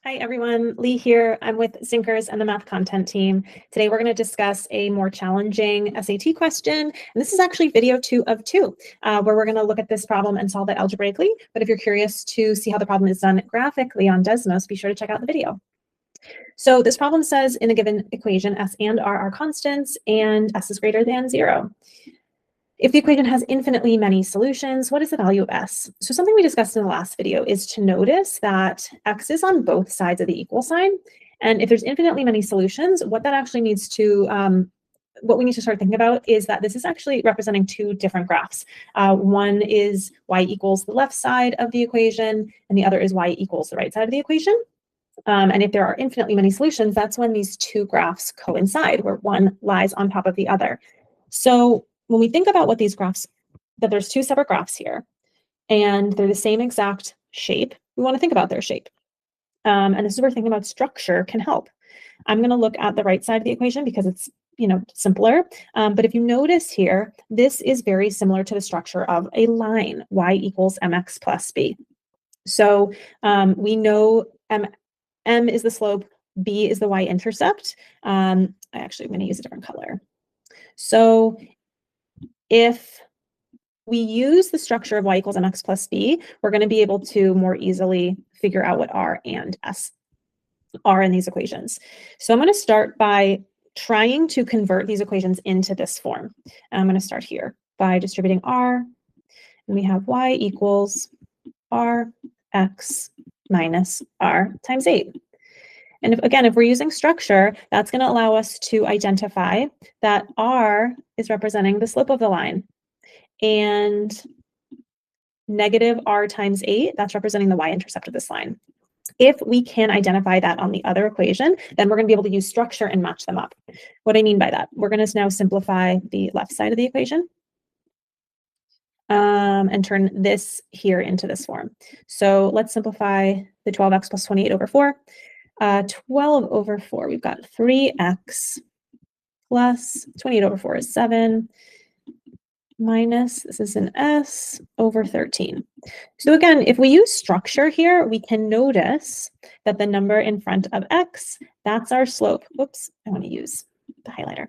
Hi everyone, Leigh here. I'm with Zinkers and the math content team. Today we're going to discuss a more challenging SAT question. And this is actually video 2 of 2, where we're going to look at this problem and solve it algebraically. But if you're curious to see how the problem is done graphically on Desmos, be sure to check out the video. So this problem says in a given equation, S and R are constants and S is greater than 0. If the equation has infinitely many solutions, what is the value of S? So something we discussed in the last video is to notice that X is on both sides of the equal sign. And if there's infinitely many solutions, what that actually needs to, what we need to start thinking about is that this is actually representing two different graphs. One is y equals the left side of the equation, and the other is y equals the right side of the equation. And if there are infinitely many solutions, that's when these two graphs coincide, where one lies on top of the other. So when we think about what these graphs, that there's two separate graphs here, and they're the same exact shape, we want to think about their shape. And this is where thinking about structure can help. I'm going to look at the right side of the equation because it's, simpler. But if you notice here, this is very similar to the structure of a line, y equals mx plus b. So we know m is the slope, b is the y-intercept. I'm going to use a different color. So if we use the structure of y equals mx plus b, we're going to be able to more easily figure out what r and s are in these equations. So I'm going to start by trying to convert these equations into this form. And I'm going to start here by distributing r, and we have y equals rx minus r times 8. And if we're using structure, that's going to allow us to identify that r is representing the slope of the line, and negative r times 8, that's representing the y-intercept of this line. If we can identify that on the other equation, then we're going to be able to use structure and match them up. What I mean by that, we're going to now simplify the left side of the equation and turn this here into this form. So let's simplify the 12x plus 28 over 4. 12 over 4, we've got 3x plus 28 over 4 is 7 minus, this is an s, over 13. So again, if we use structure here, we can notice that the number in front of x, that's our slope. Whoops, I want to use the highlighter.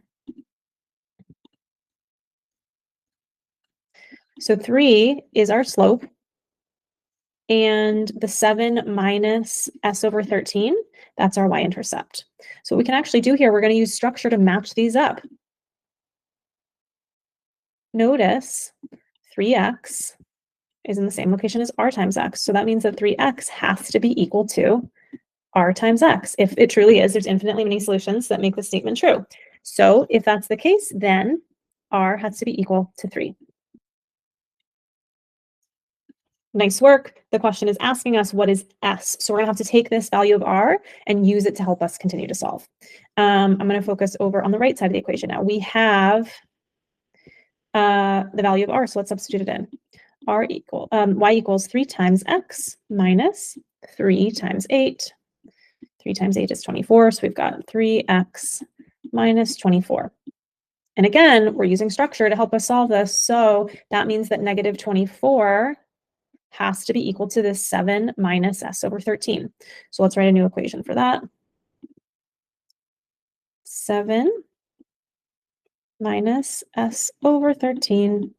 So 3 is our slope, and the 7 minus s over 13, that's our y-intercept. So what we can actually do here, we're going to use structure to match these up. Notice 3x is in the same location as r times x. So that means that 3x has to be equal to r times x. If it truly is, there's infinitely many solutions that make this statement true. So if that's the case, then r has to be equal to 3. Nice work. The question is asking us what is s. So we're going to have to take this value of r and use it to help us continue to solve. I'm going to focus over on the right side of the equation now. We have the value of r, so let's substitute it in. Y equals 3 times x minus 3 times 8. 3 times 8 is 24, so we've got 3x minus 24. And again, we're using structure to help us solve this, so that means that negative 24 has to be equal to this 7 minus s over 13. So let's write a new equation for that. 7 minus s over 13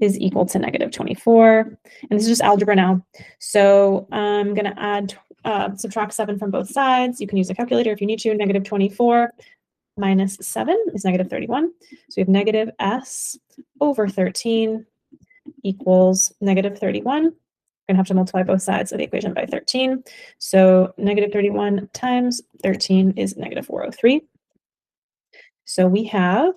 is equal to negative 24. And this is just algebra now. So I'm going to add, subtract 7 from both sides. You can use a calculator if you need to. Negative 24 minus 7 is negative 31. So we have negative s over 13 equals negative 31. We're going to have to multiply both sides of the equation by 13. So negative 31 times 13 is negative 403. So we have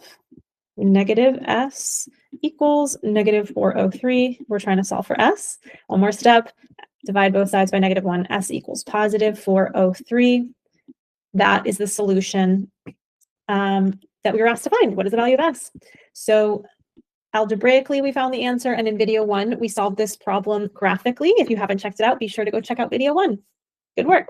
negative s equals negative 403. We're trying to solve for s. One more step, divide both sides by negative 1. S equals positive 403. That is the solution that we were asked to find. What is the value of s? So algebraically, we found the answer, and in video 1, we solved this problem graphically. If you haven't checked it out, be sure to go check out video 1. Good work.